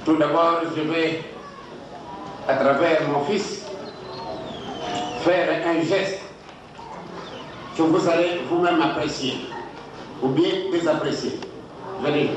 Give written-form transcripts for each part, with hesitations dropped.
Tout d'abord, je vais, à travers mon fils, faire un geste que vous allez vous-même apprécier ou bien désapprécier. Venez.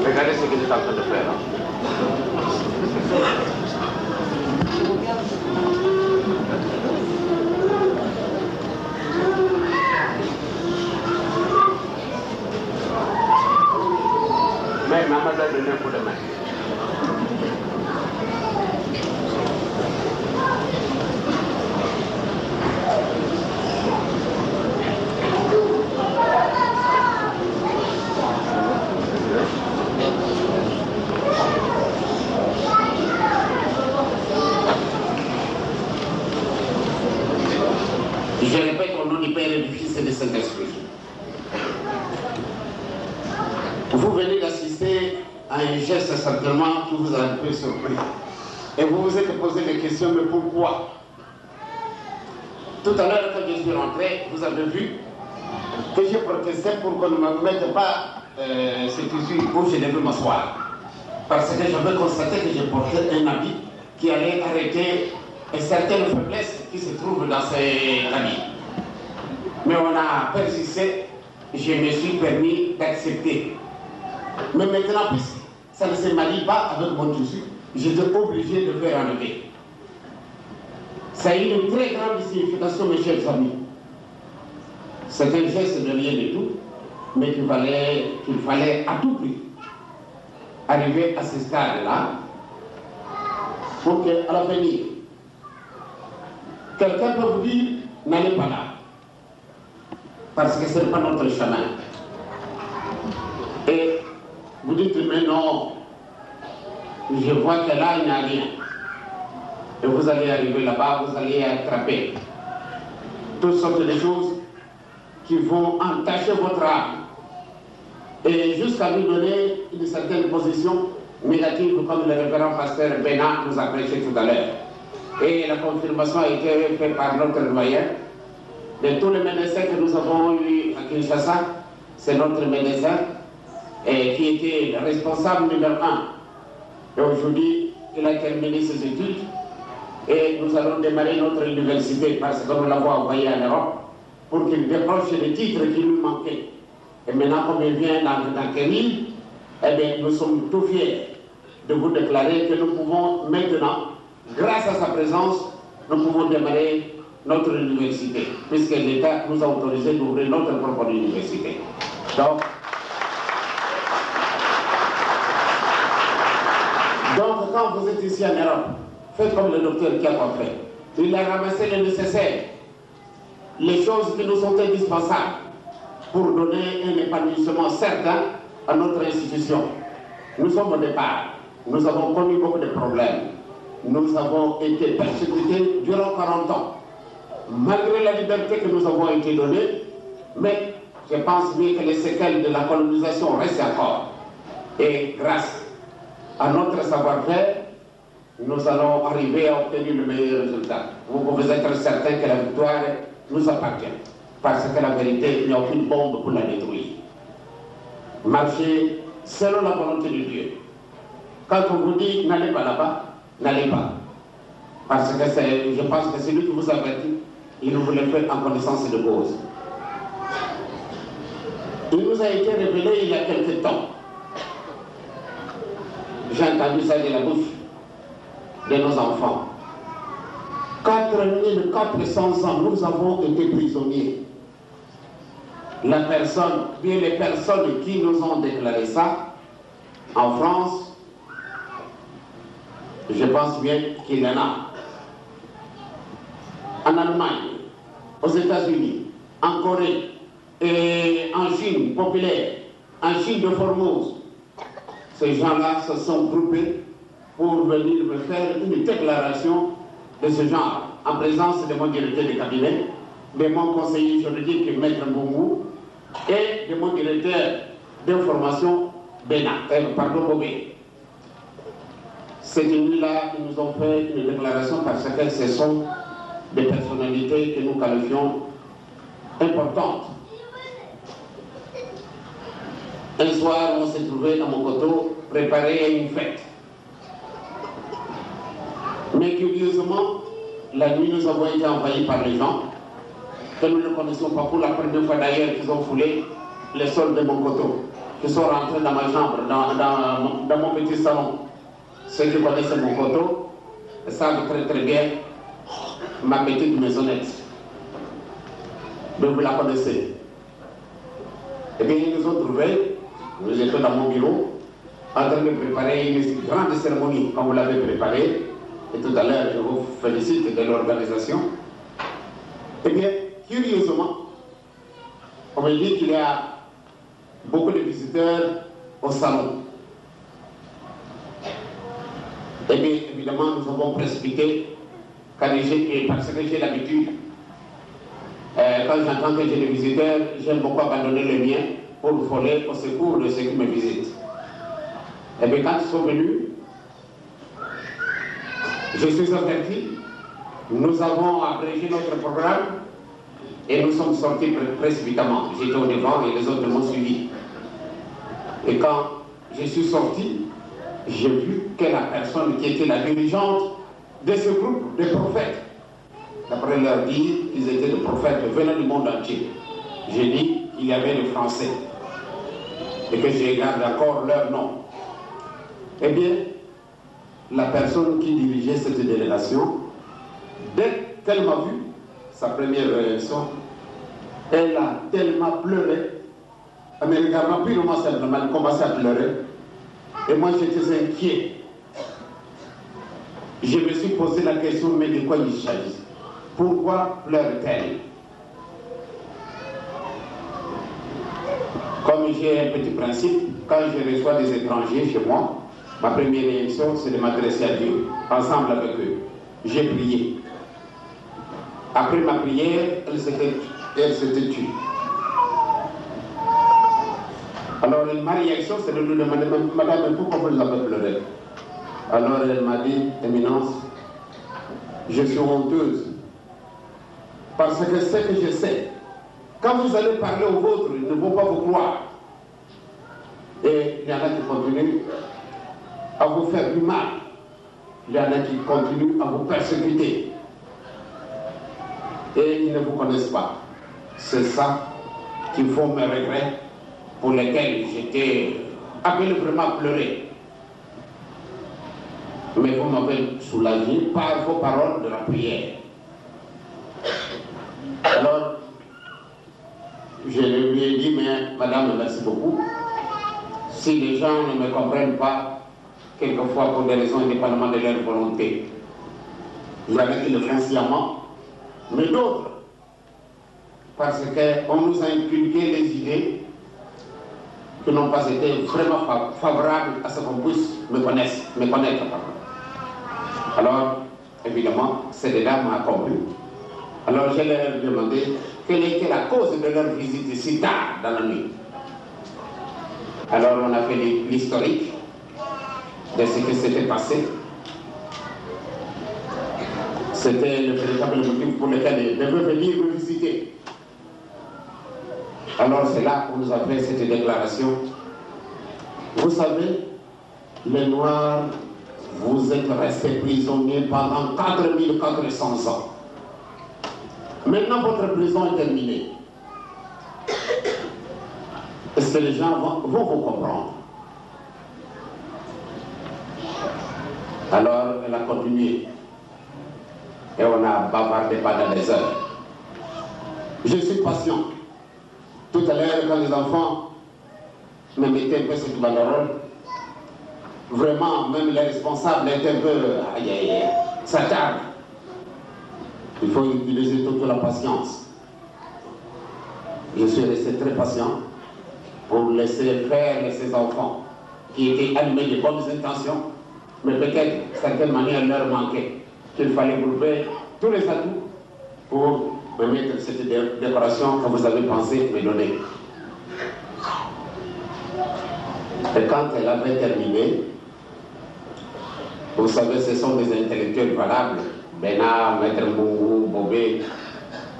Regardez ce que j'étais en train de faire. Mais maman doit donner un coup de main. Je répète au nom du Père et du Fils et du Saint-Esprit. Vous venez d'assister à un geste certainement qui vous a un peu surpris. Et vous vous êtes posé des questions, mais pourquoi? Tout à l'heure, quand je suis rentré, vous avez vu que j'ai protesté pour qu'on ne me mette pas ce tissu où je devais m'asseoir. Parce que j'avais constaté que j'ai porté un habit qui allait arrêter certaines faiblesses qui se trouvent dans ces habits. Mais on a persisté, je me suis permis d'accepter. Mais maintenant, puisque ça ne se marie pas avec mon tissu, j'étais obligé de faire enlever. Ça a eu une très grande signification, mes chers amis. C'est un geste de rien du tout, mais qu'il fallait à tout prix arriver à ce stade-là pour qu'à l'avenir, quelqu'un peut vous dire, n'allez pas là, parce que ce n'est pas notre chemin. Et vous dites, mais non, je vois que là, il n'y a rien. Et vous allez arriver là-bas, vous allez attraper toutes sortes de choses qui vont entacher votre âme. Et jusqu'à nous donner une certaine position négative, comme le révérend pasteur Bénin nous a prêché tout à l'heure. Et la confirmation a été faite par notre doyen. De tous les médecins que nous avons eus à Kinshasa, c'est notre médecin qui était le responsable numéro 1. Et aujourd'hui, il a terminé ses études et nous allons démarrer notre université parce que nous l'avons envoyé en Europe pour qu'il décroche les titres qui lui manquaient. Et maintenant, comme il vient dans Kémy, eh bien, nous sommes tout fiers de vous déclarer que nous pouvons maintenant, grâce à sa présence, nous pouvons démarrer notre université, puisque l'État nous a autorisé d'ouvrir notre propre université. Donc, quand vous êtes ici en Europe, faites comme le docteur qui a fait. Il a ramassé le nécessaire, les choses qui nous sont indispensables pour donner un épanouissement certain à notre institution. Nous sommes au départ, nous avons connu beaucoup de problèmes, nous avons été persécutés durant 40 ans. Malgré la liberté que nous avons été donnée, mais je pense bien que les séquelles de la colonisation restent encore. Et grâce à notre savoir-faire, nous allons arriver à obtenir le meilleur résultat. Vous pouvez être certain que la victoire nous appartient. Parce que la vérité, il n'y a aucune bombe pour la détruire. Marchez selon la volonté de Dieu. Quand on vous dit n'allez pas là-bas, n'allez pas. Parce que je pense que c'est lui qui vous avertit, il nous voulait faire en connaissance de cause. Il nous a été révélé il y a quelque temps. J'ai entendu ça de la bouche de nos enfants. 4400 ans, nous avons été prisonniers. La personne, bien les personnes qui nous ont déclaré ça, en France, Je pense bien qu'il y en a. En Allemagne, aux États-Unis, en Corée, et en Chine populaire, en Chine de Formose. Ces gens-là se sont groupés pour venir me faire une déclaration de ce genre, en présence de mon directeur de cabinet, de mon conseiller juridique, Maître Mbongo, et de mon directeur d'information, Bobé. Cette nuit-là, ils nous ont fait une déclaration parce que ce sont des personnalités que nous qualifions importantes. Un soir, on s'est trouvé à Mokoto, préparé à une fête. Mais curieusement, la nuit, nous avons été envahis par les gens, que nous ne connaissons pas pour la première fois d'ailleurs, qu'ils ont foulé les sols de Mokoto, qui sont rentrés dans ma chambre, dans mon petit salon. Ceux qui connaissent Mokoto savent très très bien ma petite maisonnette. Donc vous la connaissez. Eh bien, ils nous ont trouvés, nous étions dans mon bureau, en train de préparer une grande cérémonie, comme vous l'avez préparée. Et tout à l'heure, je vous félicite de l'organisation. Eh bien, curieusement, on me dit qu'il y a beaucoup de visiteurs au salon. Eh bien, évidemment, nous avons précipité, parce que j'ai l'habitude, quand j'entends que j'ai des visiteurs, j'aime beaucoup abandonner le mien pour voler au secours de ceux qui me visitent. Et bien, quand ils sont venus, je suis averti, nous avons abrégé notre programme et nous sommes sortis précipitamment. J'étais au devant et les autres m'ont suivi. Et quand je suis sorti, j'ai vu que la personne qui était la dirigeante de ce groupe de prophètes, d'après leur dire qu'ils étaient des prophètes venant du monde entier, j'ai dit qu'il y avait des Français et que je garde encore leur nom. Eh bien, la personne qui dirigeait cette délégation, dès qu'elle m'a vu, sa première réaction, elle a tellement pleuré, elle me regardant purement simplement, elle a commencé à pleurer, et moi j'étais inquiet. Je me suis posé la question, mais de quoi il s'agit? Pourquoi pleure-t-elle? Comme j'ai un petit principe, quand je reçois des étrangers chez moi, ma première réaction, c'est de m'adresser à Dieu, ensemble avec eux. J'ai prié. Après ma prière, elle s'était tue. Alors, ma réaction, c'est de lui demander, madame, pourquoi vous avez pleuré? Alors, elle m'a dit, Éminence, je suis honteuse. Parce que ce que je sais, quand vous allez parler aux vôtres, ils ne vont pas vous croire. Et il y en a qui continuent à vous faire du mal. Il y en a qui continuent à vous persécuter. Et ils ne vous connaissent pas. C'est ça qui font mes regrets, pour lesquels j'étais appelé vraiment à pleurer. Mais vous m'avez soulagé par vos paroles de la prière. Alors, je lui ai dit, mais madame, merci beaucoup. Si les gens ne me comprennent pas, quelquefois pour des raisons indépendamment de leur volonté, il y en a qui le font sciemment, mais d'autres, parce qu'on nous a inculqué des idées qui n'ont pas été vraiment favorables à ce qu'on puisse me connaître. Alors, évidemment, ces deux-là m'ont compris. Alors, je leur ai demandé quelle était la cause de leur visite si tard dans la nuit. Alors, on a fait l'historique de ce qui s'était passé. C'était le véritable motif pour lequel ils devaient venir me visiter. Alors, c'est là qu'on nous a fait cette déclaration. Vous savez, les Noirs, vous êtes restés prisonniers pendant 4400 ans. Maintenant, votre prison est terminée. Est-ce que les gens vont vous comprendre? Alors, elle a continué. Et on a bavardé pendant des heures. Je suis patient. Tout à l'heure, quand les enfants me mettaient un peu cette banderole, vraiment, même les responsables étaient un peu, ça tarde. Il faut utiliser toute la patience. Je suis resté très patient pour laisser faire ces enfants qui étaient animés de bonnes intentions, mais peut-être, certaines manières, leur manquait. Qu'il fallait grouper tous les atouts pour me mettre cette décoration que vous avez pensé me donner. Et quand elle avait terminé, vous savez, ce sont des intellectuels valables, Bénard, Maître Moungou, Bobé,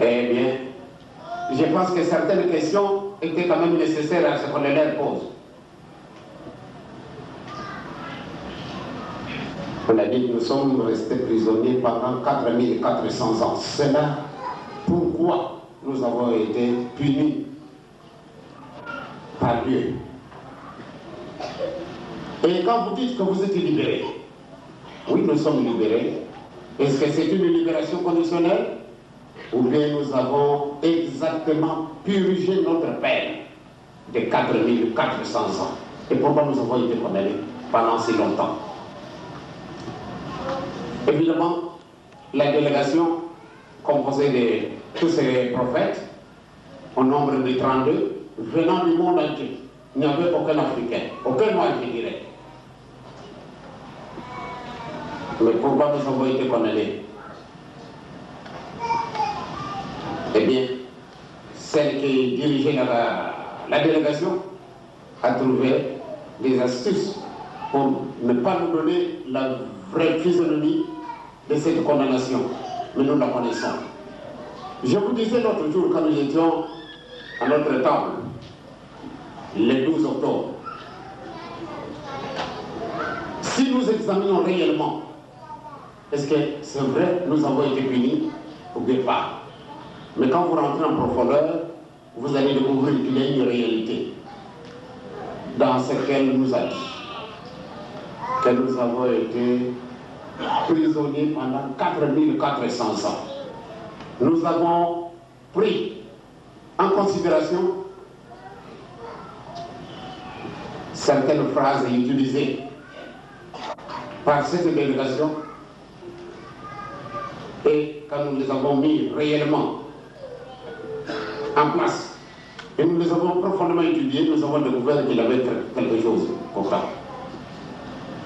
eh bien, je pense que certaines questions étaient quand même nécessaires à ce qu'on leur pose. On a dit que nous sommes restés prisonniers pendant 4400 ans. C'est là pourquoi nous avons été punis par Dieu. Et quand vous dites que vous êtes libérés, oui, nous sommes libérés. Est-ce que c'est une libération conditionnelle? Ou bien nous avons exactement purgé notre peine de 4400 ans? Et pourquoi nous avons été condamnés pendant si longtemps? Évidemment, la délégation composée de tous ces prophètes, au nombre de 32, venant du monde entier, il n'y avait aucun Africain, aucun noir, je dirais. Mais pourquoi nous avons été condamnés? Eh bien, celle qui dirigeait la délégation a trouvé des astuces pour ne pas nous donner la vraie physionomie de cette condamnation. Mais nous la connaissons. Je vous disais l'autre jour, quand nous étions à notre table, le 12 octobre, si nous examinons réellement, est-ce que c'est vrai, nous avons été punis ou bien pas? Mais quand vous rentrez en profondeur, vous allez découvrir qu'il y a une réalité dans ce qu'elle nous a dit. Que nous avons été prisonniers pendant 4400 ans. Nous avons pris en considération certaines phrases utilisées par cette délégation, et quand nous les avons mis réellement en place, et nous les avons profondément étudiés, nous avons découvert qu'il y avait quelque chose pourtant.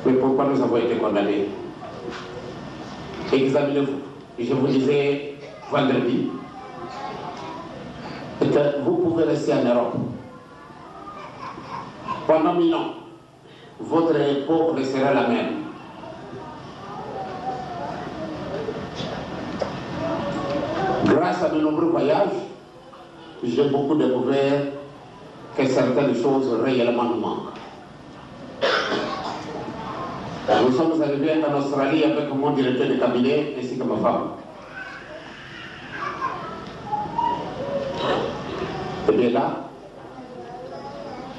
Mais pourquoi nous avons été condamnés? Examinez-vous. Je vous disais vendredi que vous pouvez rester en Europe pendant 1000 ans. Votre époque restera la même. Grâce à de nombreux voyages, j'ai beaucoup découvert que certaines choses réellement nous manquent. Nous sommes arrivés en Australie avec mon directeur de cabinet ainsi que ma femme. Et bien là,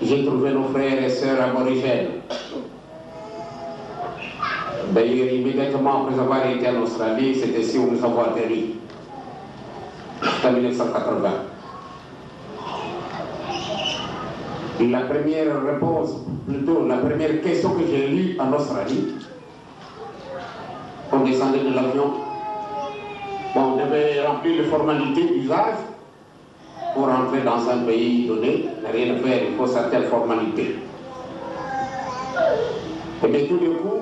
j'ai trouvé nos frères et sœurs aborigènes. D'ailleurs, immédiatement après avoir été en Australie, c'est ici où nous avons atterri, en 1980. La première réponse, plutôt la première question que j'ai lue en Australie, on descendait de l'avion, on devait remplir les formalités d'usage pour entrer dans un pays donné, rien à faire, il faut certaines formalités. Et bien tout d'un coup,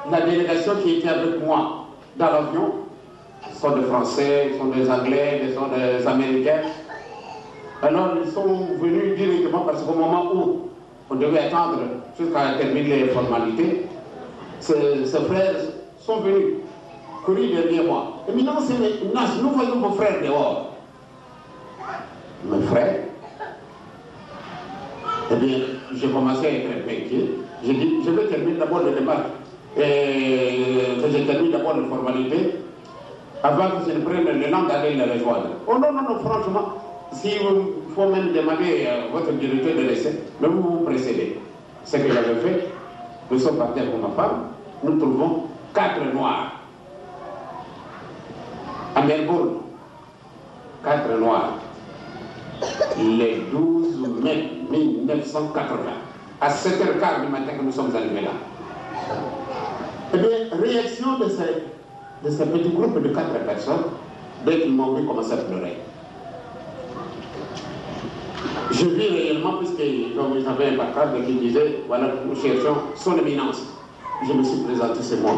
la délégation qui était avec moi dans l'avion, sont des Français, sont des Anglais, sont des Américains. Alors ils sont venus directement parce qu'au moment où on devait attendre jusqu'à terminer les formalités, ces frères sont venus courir derrière moi. Et maintenant, nous voyons vos frères dehors. Mes frères, eh bien, j'ai commencé à être inquiet. J'ai dit, je vais terminer d'abord le démarche. Et que je termine d'abord les formalités avant que je ne prenne le temps d'aller les rejoindre. Oh non, non, non, franchement, si vous faut même demander à votre directeur de laisser, mais vous vous précédez. Ce que j'avais fait, nous sommes partis avec ma femme, nous trouvons 4 noirs. À Melbourne, 4 noirs. Le 12 mai 1980, à 7h15 du matin que nous sommes arrivés là. Eh bien, réaction de ce petit groupe de 4 personnes, dès qu'ils m'ont vu commencer à pleurer. Je vis réellement, puisque j'avais un patron qui disait, voilà, nous cherchons son éminence. Je me suis présenté, c'est moi.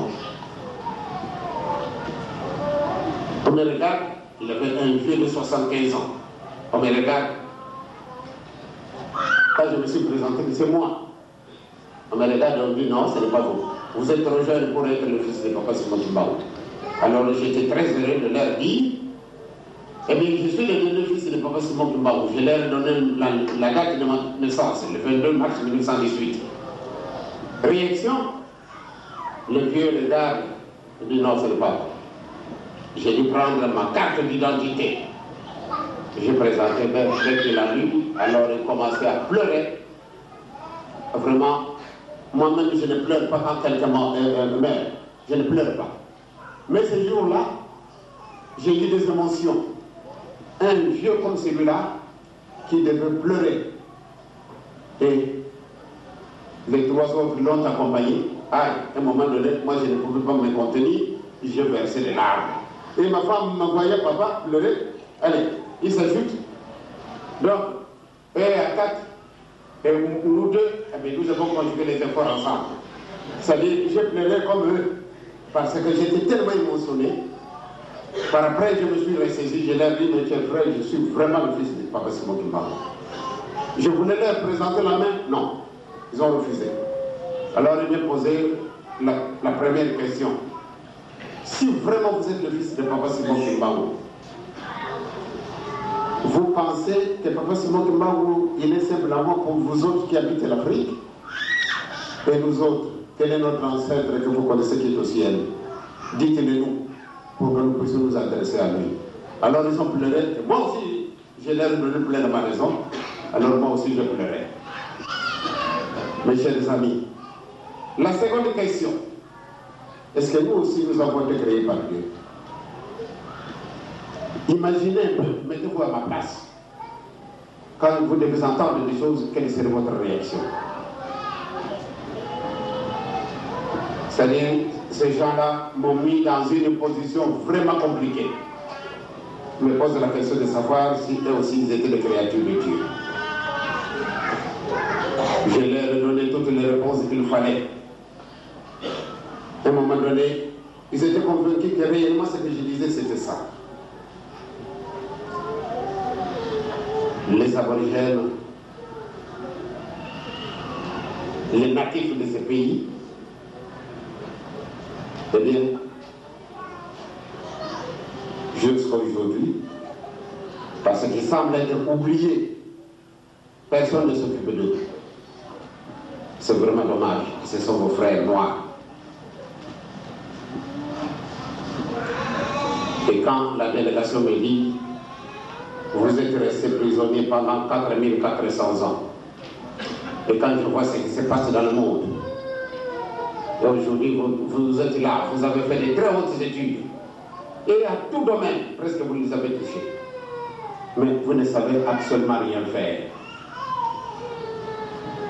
On me regarde, il avait un vieux de 75 ans. On me regarde. Quand je me suis présenté, c'est moi. On me regarde et on me dit, non, ce n'est pas vous. Vous êtes trop jeune pour être le fils de Papa Simon Kimbangu. Alors j'étais très heureux de leur dire, eh bien, je suis le fils de Papa Simon Kimbangu. Je leur ai donné la date de ma naissance, le 22 mars 1918. Réaction, le vieux regarde, il dit, non, ce n'est pas vous. J'ai dû prendre ma carte d'identité. J'ai présenté dès qu'il a lu, alors il commençait à pleurer. Vraiment, moi-même je ne pleure pas quand quelqu'un meurt. Je ne pleure pas. Mais ce jour-là, j'ai eu des émotions. Un vieux comme celui-là qui devait pleurer. Et les 3 autres l'ont accompagné. À un moment donné, moi je ne pouvais pas me contenir, je versais des larmes. Et ma femme me voyait papa pleurer. Allez, il s'ajoute. Donc, et à 4, et nous deux, eh bien, nous avons conjugué les efforts ensemble. C'est-à-dire que j'ai pleuré comme eux, parce que j'étais tellement émotionné. Par après, je me suis ressaisi, je leur ai dit, mes chers frères, je suis vraiment le fils de Papa Simon Kimbangu. Je voulais leur présenter la main, non. Ils ont refusé. Alors ils m'ont posé la première question. Si vraiment vous êtes le fils de Papa Simon Kimbangu, vous pensez que Papa Simon Kimbangu, il est simplement pour vous autres qui habitez l'Afrique? Et nous autres, quel est notre ancêtre que vous connaissez qui est au ciel? Dites-le nous, pour que nous puissions nous adresser à lui. Alors ils ont pleuré, et moi aussi, j'ai l'air de donner plein de ma raison, alors moi aussi je pleurais. Mes chers amis, la seconde question, est-ce que nous aussi nous avons été créés par Dieu? Imaginez un peu, mettez-vous à ma place. Quand vous devez entendre des choses, quelle serait votre réaction? C'est-à-dire, ces gens-là m'ont mis dans une position vraiment compliquée. Je me pose la question de savoir si eux aussi ils étaient des créatures de Dieu. Je leur ai donné toutes les réponses qu'il fallait. À un moment donné, ils étaient convaincus que réellement ce que je disais, c'était ça. Les aborigènes, les natifs de ce pays, eh bien, jusqu'à aujourd'hui, parce qu'ils semblent être oubliés, personne ne s'occupe d'eux. C'est vraiment dommage, ce sont vos frères noirs. Et quand la délégation me dit, vous êtes restés prisonniers pendant 4400 ans, et quand je vois ce qui se passe dans le monde, et aujourd'hui vous êtes là, vous avez fait de très hautes études, et à tout domaine, presque vous les avez touchés, mais vous ne savez absolument rien faire.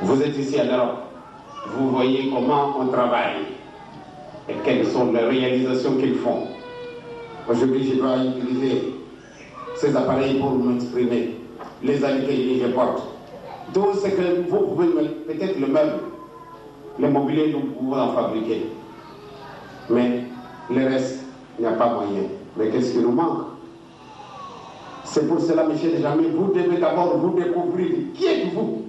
Vous êtes ici à l'Europe, vous voyez comment on travaille, et quelles sont les réalisations qu'ils font. Aujourd'hui, je dois utiliser ces appareils pour m'exprimer, les habits que je porte. Tout ce que vous pouvez, peut-être le meuble, le mobilier, nous pouvons en fabriquer. Mais le reste, il n'y a pas moyen. Mais qu'est-ce qui nous manque? C'est pour cela, mes chers amis, vous devez d'abord vous découvrir qui êtes-vous.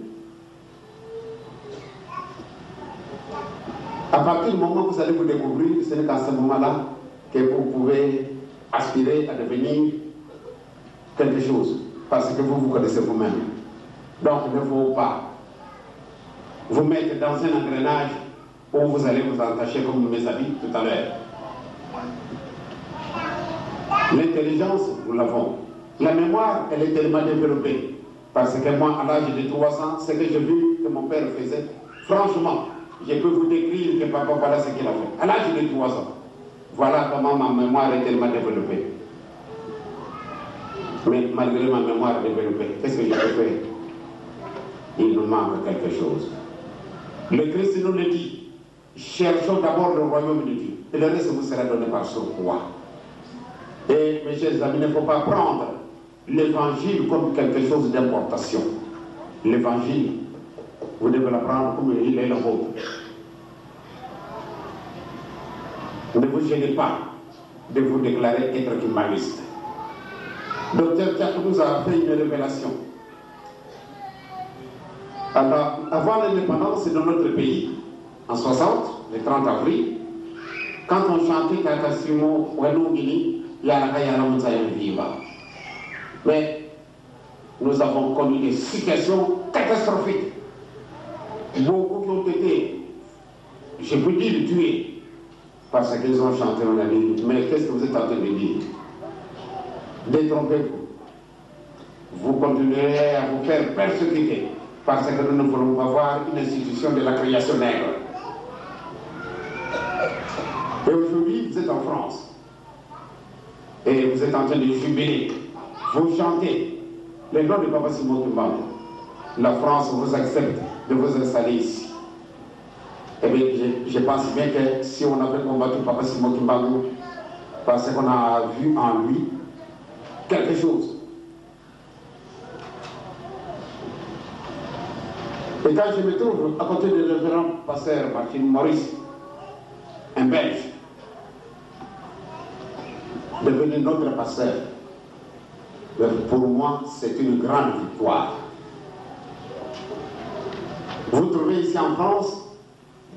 À partir du moment où vous allez vous découvrir, ce n'est qu'à ce moment-là que vous pouvez aspirer à devenir quelque chose, parce que vous vous connaissez vous-même. Donc il ne faut pas vous mettre dans un engrenage où vous allez vous entacher comme mes amis tout à l'heure. L'intelligence, nous l'avons. La mémoire, elle est tellement développée. Parce que moi, à l'âge de 3 ans, ce que j'ai vu que mon père faisait, franchement, je peux vous décrire que papa, voilà ce qu'il a fait. À l'âge de 3 ans. Voilà comment ma mémoire est tellement développée. Mais malgré ma mémoire développée, qu'est-ce que je peux faire? Il nous manque quelque chose. Le Christ nous le dit. cherchons d'abord le royaume de Dieu. Et le reste vous sera donné par surcroît. Et mes chers amis, il ne faut pas prendre l'évangile comme quelque chose d'importation. L'évangile, vous devez l'apprendre comme il est le vôtre. Ne vous gênez pas de vous déclarer être humaniste. Docteur Jack nous a fait une révélation. Alors, avant l'indépendance de notre pays, en 60, le 30 avril, quand on chantait Kakasimo, Wenungini, Yarakayana Viva. Mais nous avons connu des situations catastrophiques. Beaucoup qui ont été, je peux dire, tués parce qu'ils ont chanté, on a dit, mais qu'est-ce que vous êtes en train de dire? Détrompez-vous. Vous continuerez à vous faire persécuter parce que nous ne voulons pas voir une institution de la création nègre. Et aujourd'hui, vous êtes en France. Et vous êtes en train de jubiler. Vous chantez le nom de Papa Simon Kimbangu. La France vous accepte de vous installer ici. Eh bien, je pense bien que si on avait combattu Papa Simon Kimbangu, parce qu'on a vu en lui quelque chose. Et quand je me trouve à côté du révérend pasteur Martin Maurice, un Belge, devenu notre pasteur, pour moi, c'est une grande victoire. Vous trouvez ici en France,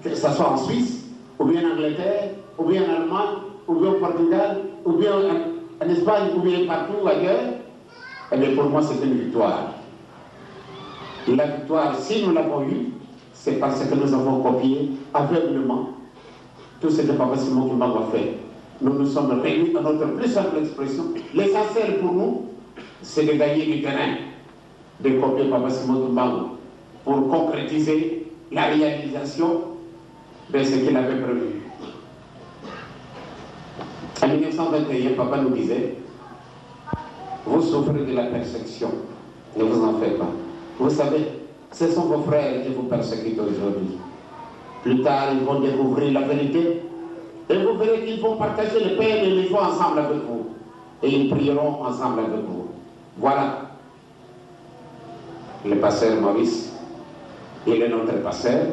que ce soit en Suisse, ou bien en Angleterre, ou bien en Allemagne, ou bien au Portugal, ou bien en Espagne, ou bien partout ailleurs, eh bien pour moi, c'est une victoire. Et la victoire, si nous l'avons eue, c'est parce que nous avons copié aveuglement tout ce que Papa Simon Kimbangu a fait. Nous nous sommes réunis à notre plus simple expression. L'essentiel pour nous, c'est de gagner du terrain, de copier Papa Simon Kimbangu pour concrétiser la réalisation de ce qu'il avait prévu. En 1921, Papa nous disait, vous souffrez de la persécution, ne vous en faites pas. Vous savez, ce sont vos frères qui vous persécutent aujourd'hui. Plus tard, ils vont découvrir la vérité et vous verrez qu'ils vont partager le pain et les joies ensemble avec vous. Et ils prieront ensemble avec vous. Voilà. Le pasteur Maurice, il est notre pasteur,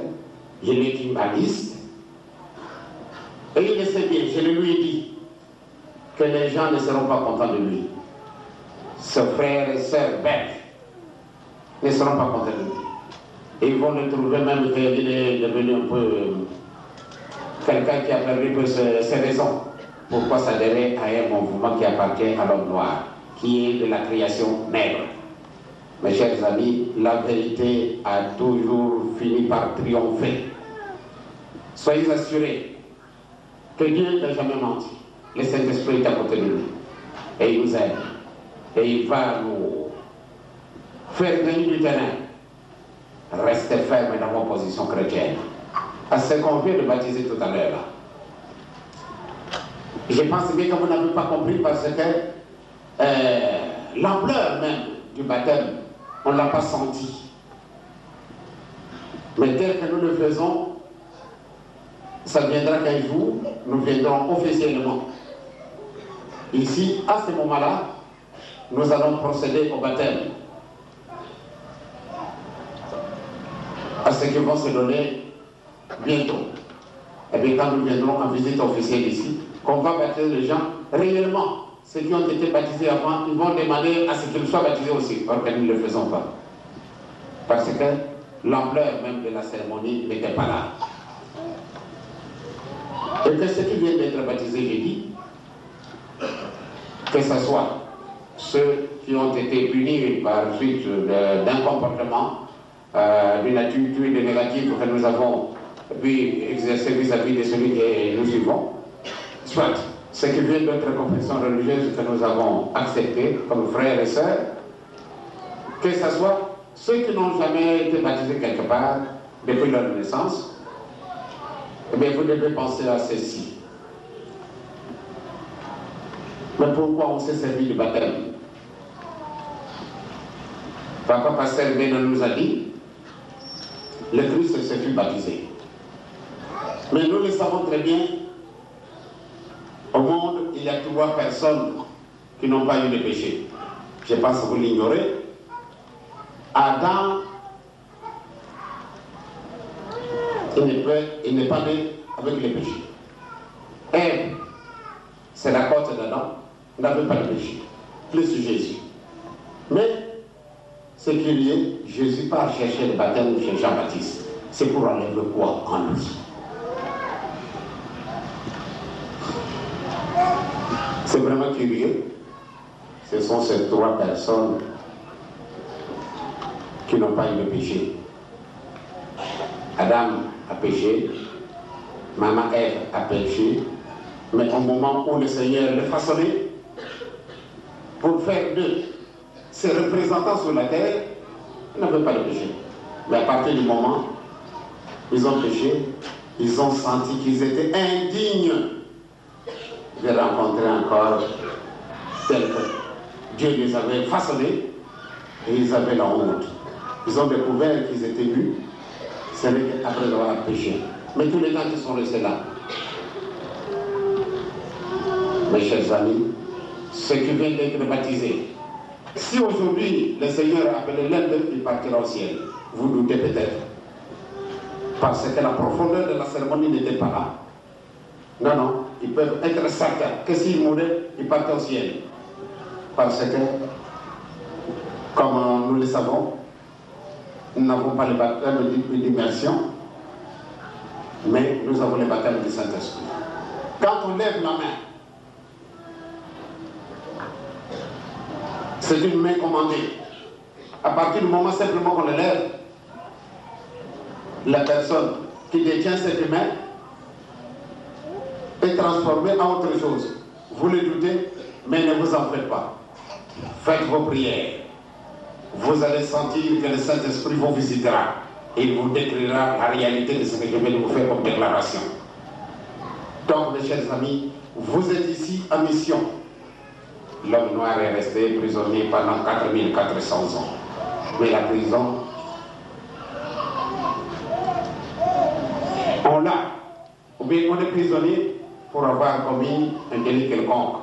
il est kimbanguiste. Et il le sait bien, je le lui ai dit, que les gens ne seront pas contents de lui. Ses frères et sœurs belges ne seront pas contents de lui. Et ils vont le trouver même qu'il est devenu un peu quelqu'un qui a perdu peu ses raisons. Pourquoi s'adhérer à un mouvement qui appartient à l'homme noir, qui est de la création nègre. Mes chers amis, la vérité a toujours fini par triompher. Soyez assurés que Dieu n'a jamais menti. Le Saint-Esprit est à côté de nous. Et il nous aide. Et il va nous faire gagner du terrain. Restez fermes dans vos positions chrétiennes. À ce qu'on vient de baptiser tout à l'heure. Je pense bien que vous n'avez pas compris parce que l'ampleur même du baptême, on ne l'a pas senti. Mais tel que nous le faisons, ça viendra qu'un jour, nous viendrons officiellement. Ici, à ce moment-là, nous allons procéder au baptême. À ce qui vont se donner bientôt. Et bien quand nous viendrons en visite officielle ici, qu'on va baptiser les gens, réellement, ceux qui ont été baptisés avant, ils vont demander à ce qu'ils soient baptisés aussi, alors que nous ne le faisons pas. Parce que l'ampleur même de la cérémonie n'était pas là. Et que ceux qui viennent d'être baptisés, j'ai dit, que ce soit ceux qui ont été punis par suite d'un comportement, d'une attitude négative que nous avons pu exercer vis-à-vis de celui que nous suivons, soit ceux qui viennent d'autres confessions religieuses que nous avons acceptées comme frères et sœurs, que ce soit ceux qui n'ont jamais été baptisés quelque part depuis leur naissance, eh bien vous devez penser à ceci. Mais pourquoi on s'est servi du baptême? Papa Pasteur Bena nous a dit, le Christ se fut baptisé. Mais nous le savons très bien, au monde, il y a 3 personnes qui n'ont pas eu de péché. Je pense que vous l'ignorez. Adam, il n'est pas né avec les péchés. Ève, c'est la côte d'Adam, n'avait pas de péché. Plus Jésus. Mais ce qui est lié, Jésus part chercher le baptême chez Jean-Baptiste. C'est pour enlever quoi en lui? C'est vraiment curieux. Ce sont ces 3 personnes qui n'ont pas eu de péché. Adam a péché, maman Ève a péché, mais au moment où le Seigneur les façonnait pour faire d'eux ses représentants sur la terre, ils n'avaient pas de péché. Mais à partir du moment où ils ont péché, ils ont senti qu'ils étaient indignes de rencontrer encore tel que Dieu les avait façonnés, et ils avaient la honte. Ils ont découvert qu'ils étaient nus, c'est après avoir péché. Mais tous les gens qui sont restés là, mes chers amis, ceux qui viennent d'être baptisés, si aujourd'hui le Seigneur appelait l'un d'eux, il partira au ciel. Vous doutez peut-être. Parce que la profondeur de la cérémonie n'était pas là. Non, non, ils peuvent être certains que s'ils mouraient, ils partent au ciel. Parce que, comme nous le savons, nous n'avons pas le baptême d'immersion, mais nous avons le baptême du Saint-Esprit. Quand on lève la main, c'est une main commandée. À partir du moment simplement qu'on le lève, la personne qui détient cette main est transformée en autre chose. Vous le doutez, mais ne vous en faites pas. Faites vos prières. Vous allez sentir que le Saint-Esprit vous visitera et il vous décrira la réalité de ce que je vais vous faire comme déclaration. Donc, mes chers amis, vous êtes ici en mission. L'homme noir est resté prisonnier pendant 4400 ans. Mais la prison, on l'a. Ou bien on est prisonnier pour avoir commis un délit quelconque.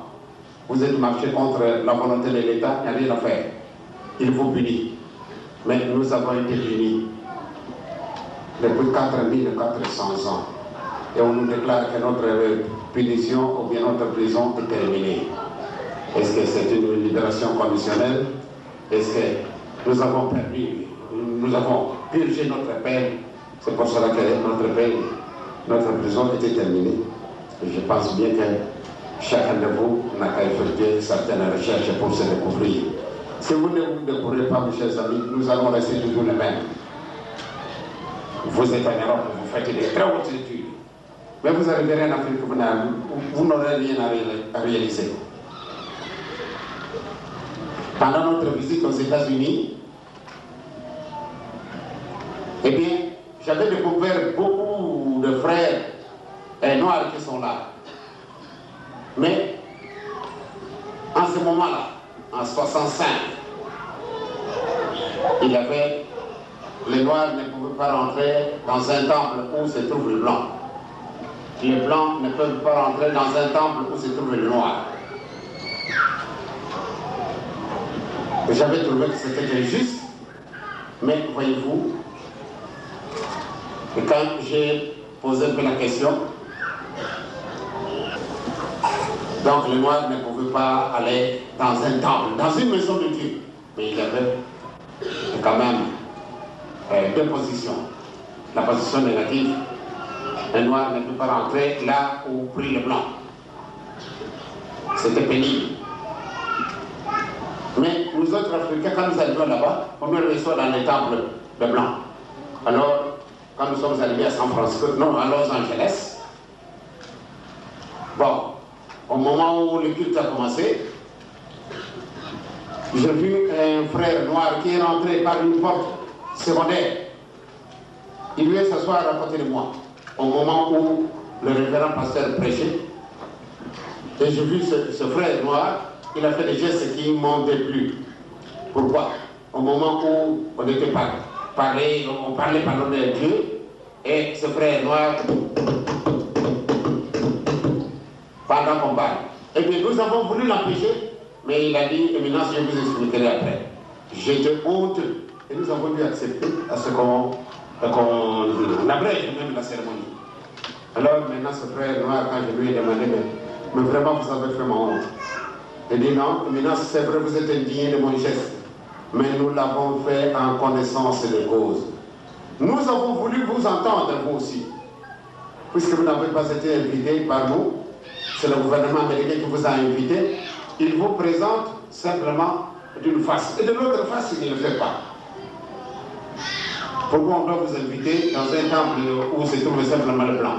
Vous êtes marché contre la volonté de l'État, il n'y a rien à faire. Il vous punit. Mais nous avons été punis depuis 4400 ans. Et on nous déclare que notre punition ou bien notre prison est terminée. Est-ce que c'est une libération conditionnelle? Est-ce que nous avons perdu, nous avons purgé notre peine? C'est pour cela que notre peine, notre prison était terminée. Et je pense bien que chacun de vous n'a qu'à effectuer certaines recherches pour se découvrir. Si vous ne vous découvrez pas, mes chers amis, nous allons rester toujours les mêmes. Vous êtes en Europe, vous faites des très hautes études. Mais vous arriverez en Afrique, vous n'aurez rien à réaliser. Pendant notre visite aux États-Unis, eh bien, j'avais découvert beaucoup de frères noirs qui sont là. Mais, en ce moment-là, en 65, il y avait, les noirs ne pouvaient pas rentrer dans un temple où se trouve le blanc. Les blancs ne peuvent pas rentrer dans un temple où se trouve le noir. J'avais trouvé que c'était injuste, mais voyez-vous, quand j'ai posé un peu la question, donc les Noirs ne pouvaient pas aller dans un temple, dans une maison de Dieu, mais il y avait quand même 2 positions. La position négative, les Noirs ne pouvaient pas rentrer là où prit le blanc. C'était pénible. Mais nous autres Africains, quand nous arrivons là-bas, on nous reçoit dans les temples de blancs. Alors, quand nous sommes arrivés à San Francisco, non, à Los Angeles, bon, au moment où le culte a commencé, j'ai vu un frère noir qui est rentré par une porte secondaire. Il vient s'asseoir à côté de moi, au moment où le révérend pasteur prêchait. Et j'ai vu ce frère noir. Il a fait des gestes qui ne m'ont déplu. Pourquoi? Au moment où on était on parlait pardon de Dieu, et ce frère noir pendant qu'on parle. Et bien nous avons voulu l'empêcher, mais il a dit, Éminence, je vous expliquerai après. J'étais honteux. Et nous avons dû accepter à ce qu'on abrège même la cérémonie. Alors maintenant ce frère noir, quand je lui ai demandé, mais vraiment vous avez fait ma honte. Il dit non, Éminence, c'est vrai, vous êtes indigné de mon geste. Mais nous l'avons fait en connaissance de cause. Nous avons voulu vous entendre, vous aussi. Puisque vous n'avez pas été invité par nous, c'est le gouvernement américain qui vous a invité, il vous présente simplement d'une face. Et de l'autre face, il ne le fait pas. Pourquoi on doit vous inviter dans un temple où se trouve simplement le blanc?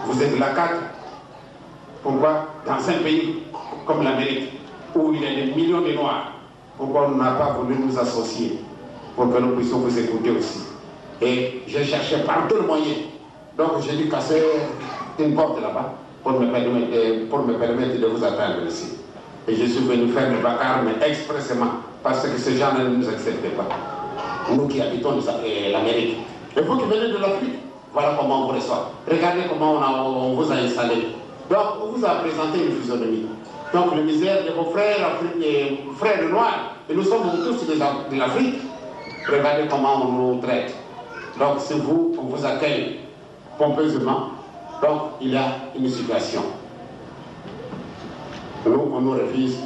Vous êtes la carte. Pourquoi dans un pays comme l'Amérique, où il y a des millions de Noirs, pourquoi on n'a pas voulu nous associer pour que nous puissions vous écouter aussi? Et j'ai cherché par tous les moyens. Donc j'ai dû casser une porte là-bas pour me permettre de vous attendre ici. Et je suis venu faire le bacard, mais expressément, parce que ces gens ne nous acceptaient pas. Nous qui habitons l'Amérique. Et vous qui venez de l'Afrique, voilà comment on vous reçoit. Regardez comment on vous a installé. Donc on vous a présenté une physionomie. Donc le misère de vos frères noirs, et nous sommes tous de l'Afrique, regardez comment on nous traite. Donc c'est vous, on vous accueille pompeusement. Donc il y a une situation. Nous, on nous refuse,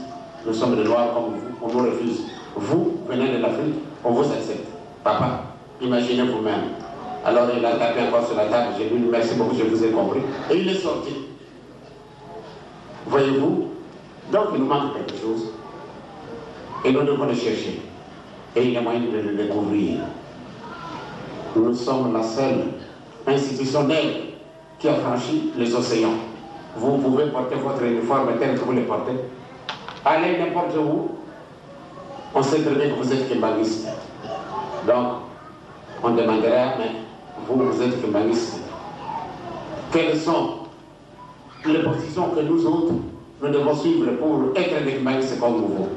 nous sommes des noirs comme vous, on nous refuse. Vous venez de l'Afrique, on vous accepte. Papa, imaginez vous-même. Alors il a tapé encore sur la table, j'ai dit merci beaucoup, je vous ai compris. Et il est sorti. Voyez-vous, donc il nous manque quelque chose. Et nous devons le chercher. Et il y a moyen de le découvrir. Nous sommes la seule institutionnelle qui a franchi les océans. Vous pouvez porter votre uniforme tel que vous le portez. Allez n'importe où. On sait très bien que vous êtes kimbanguiste. Donc, on demandera, mais vous êtes kimbanguiste. Quelles sont les positions que nous autres, nous devons suivre pour être des kimbanguistes comme vous?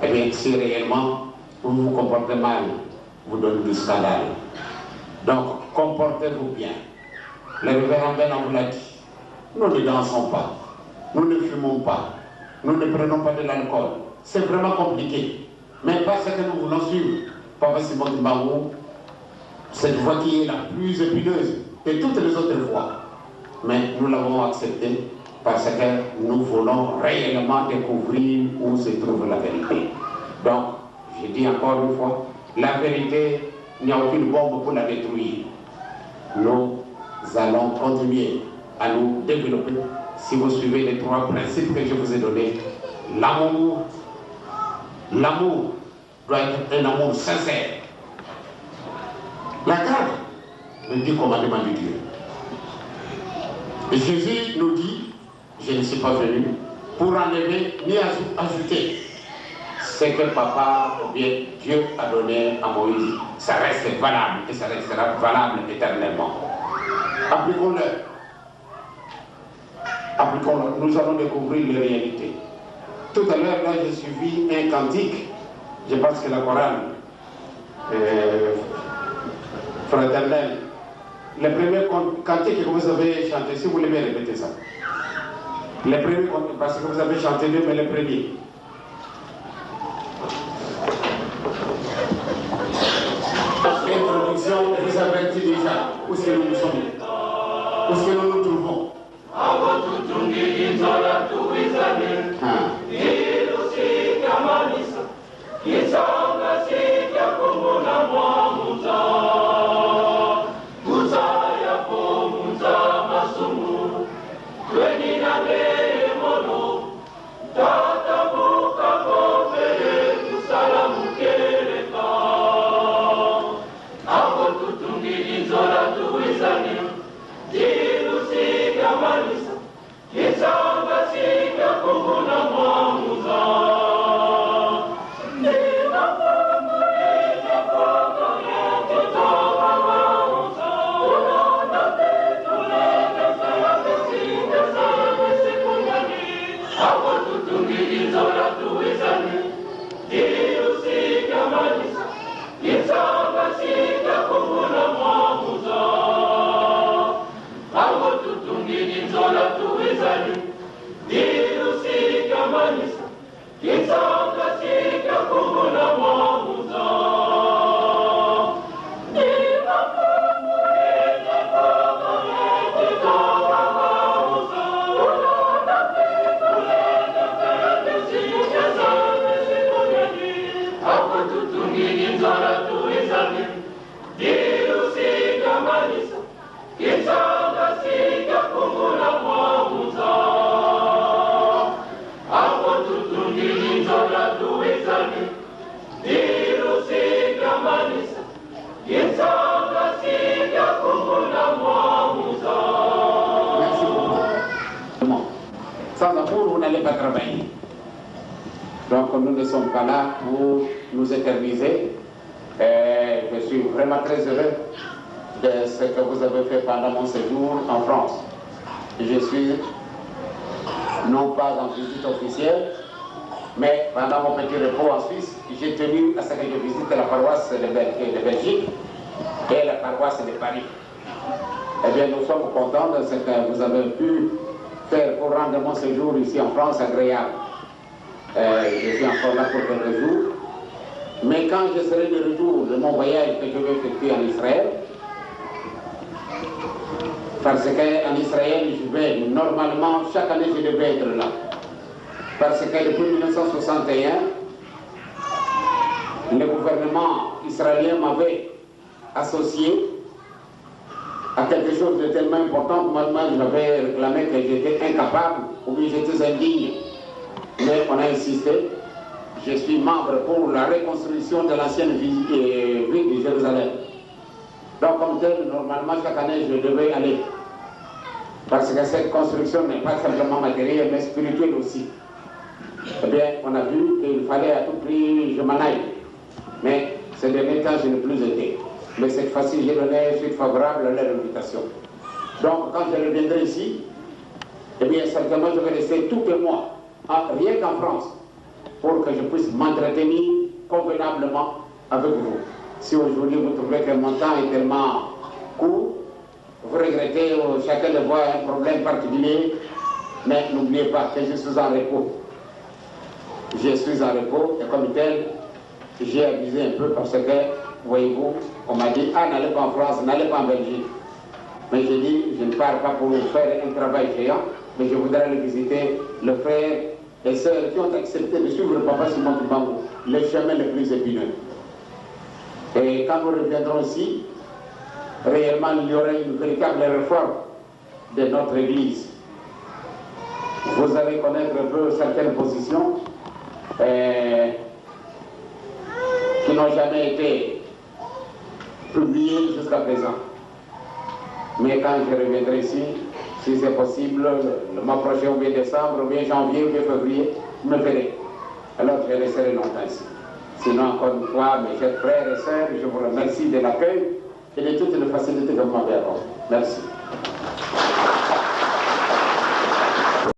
Eh bien, si réellement vous vous comportez mal, vous donnez du scandale. Donc, comportez-vous bien. Le révérend Ben vous l'a dit. Nous ne dansons pas, nous ne fumons pas, nous ne prenons pas de l'alcool. C'est vraiment compliqué. Mais parce que nous voulons suivre Papa Simon Kimbangu, cette voie qui est la plus épineuse de toutes les autres voies. Mais nous l'avons acceptée parce que nous voulons réellement découvrir où se trouve la vérité. Donc, je dis encore une fois, la vérité, il n'y a aucune bombe pour la détruire. Nous allons continuer à nous développer si vous suivez les trois principes que je vous ai donnés. L'amour doit être un amour sincère. La garde, le 10 commandements de Dieu. Et Jésus nous dit, je ne suis pas venu pour enlever ni ajouter ce que papa ou bien Dieu a donné à Moïse. Ça reste valable et ça restera valable éternellement. Appliquons-le. Appliquons-le. Nous allons découvrir les réalités. Tout à l'heure, là, j'ai suivi un cantique. Je pense que la chorale fraternelle. Le premier cantique que vous avez chanté, si vous voulez répéter ça. Le premier, parce que vous avez chanté deux, mais le premier. Introduction, vous avez dit déjà où est-ce que nous sommes, où est-ce que nous nous trouvons. pas travailler. Donc nous ne sommes pas là pour nous éterniser. Je suis vraiment très heureux de ce que vous avez fait pendant mon séjour en France. Je suis non pas en visite officielle, mais pendant mon petit repos en Suisse, j'ai tenu à ce que je visite la paroisse de Belgique et la paroisse de Paris. Eh bien, nous sommes contents de ce que vous avez pu faire pour rendre mon séjour ici en France agréable. Je suis encore là pour quelques jours. Mais quand je serai de retour de mon voyage que je vais effectuer en Israël, parce qu'en Israël, je vais normalement, chaque année, je devais être là. Parce que depuis 1961, le gouvernement israélien m'avait associé à quelque chose de tellement important que moi-même j'avais réclamé que j'étais incapable ou bien j'étais indigne. Mais on a insisté. Je suis membre pour la reconstruction de l'ancienne ville de Jérusalem. Donc comme tel, normalement chaque année je devais aller. Parce que cette construction n'est pas simplement matérielle mais spirituelle aussi. Eh bien, on a vu qu'il fallait à tout prix je m'en aille. Mais ces derniers temps, je n'ai plus été. Mais cette fois-ci, j'ai donné suite favorable à leur invitation. Donc, quand je reviendrai ici, eh bien, certainement, je vais rester tout le mois, rien qu'en France, pour que je puisse m'entretenir convenablement avec vous. Si aujourd'hui, vous trouvez que mon temps est tellement court, vous regrettez, chacun de voir un problème particulier, mais n'oubliez pas que je suis en repos. Je suis en repos, et comme tel, j'ai abusé un peu parce que, voyez-vous, on m'a dit, ah, n'allez pas en France, n'allez pas en Belgique. Mais j'ai dit, je ne pars pas pour faire un travail géant, mais je voudrais aller visiter le frère et sœurs qui ont accepté de suivre le papa Simon Kimbangu, le chemin le plus épineux. Et quand nous reviendrons ici, réellement, il y aura une véritable réforme de notre Église. Vous allez connaître un peu certaines positions qui n'ont jamais été publiées jusqu'à présent. Mais quand je reviendrai ici, si c'est possible, le mois prochain, ou bien décembre, ou bien janvier, ou bien février, je me verrai. Alors je resterai longtemps ici. Sinon, encore une fois, mes chers frères et sœurs, je vous remercie de l'accueil et de toutes les facilités que vous m'avez accordées. Merci.